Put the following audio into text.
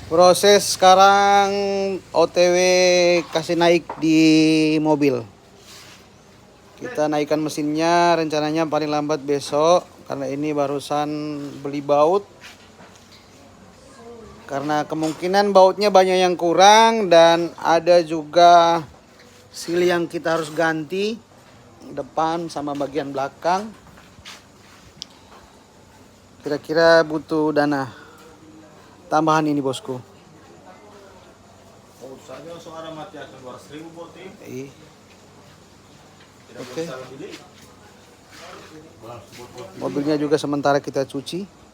Proses sekarang OTW kasih naik di mobil. Kita naikkan mesinnya, rencananya paling lambat besok karena ini barusan beli baut. Karena kemungkinan bautnya banyak yang kurang dan ada juga seal yang kita harus ganti depan sama bagian belakang. Kira-kira butuh dana tambahan ini bosku. Oh, usahanya seorang mati akan 200.000 berarti. Tidak Oke. bisa beli. Mobilnya juga sementara kita cuci.